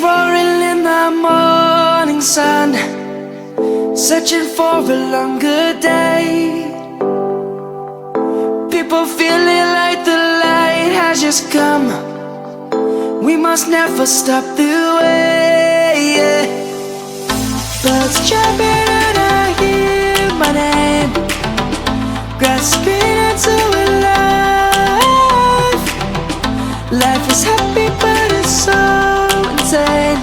roaring in the morning sun, searching for a longer day. People feeling like the light has just come. We must never stop the way, yeah. Birds jumping and I hear my name, grasping into a life. Life is happy but it's so insane.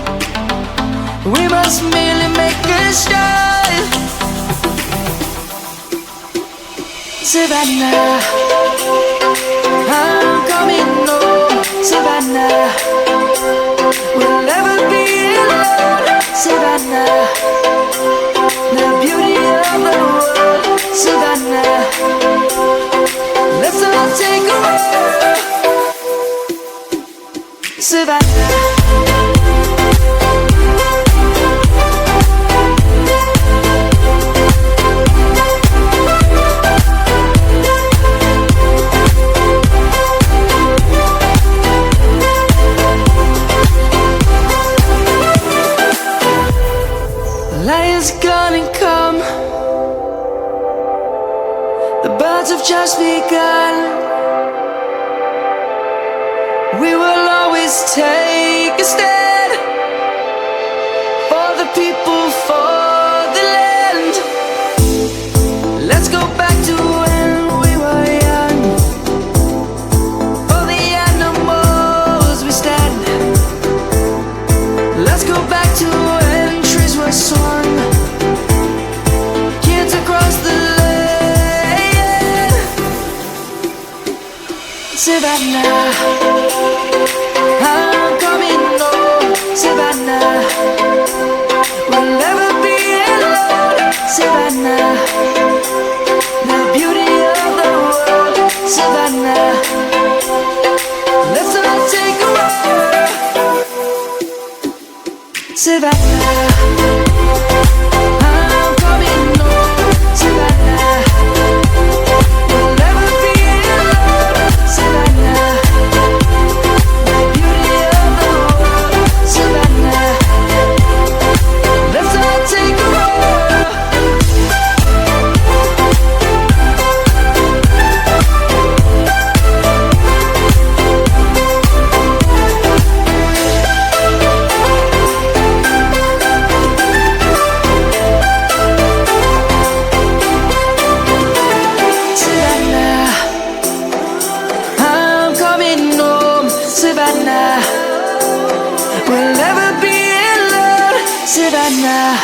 We must merely make a start. Savannah, I'm coming home. Savannah, we'll never be alone. Savannah, the beauty of the world. Savannah, let's all take a walk. Savannah. Lion's gonna come. The birds have just begun. We will always take a stand for the people, for the land. Let's go back to when we were young. For the animals we stand. Let's go back to when trees were swung. Kids across the land. Savannah, I'm coming home. Savannah, we'll never be alone. Savannah, the beauty of the world. Savannah, let's all take a walk. Savannah, I'm coming home. Savannah, we'll never be alone. Savannah, the beauty of the world. Savannah, let's all take a walk. Savannah, I'm coming home. Savannah, we'll never be alone. Savannah.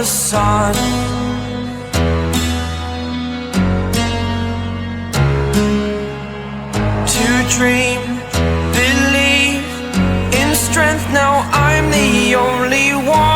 the sun. To dream, believe in strength. Now I'm the only one.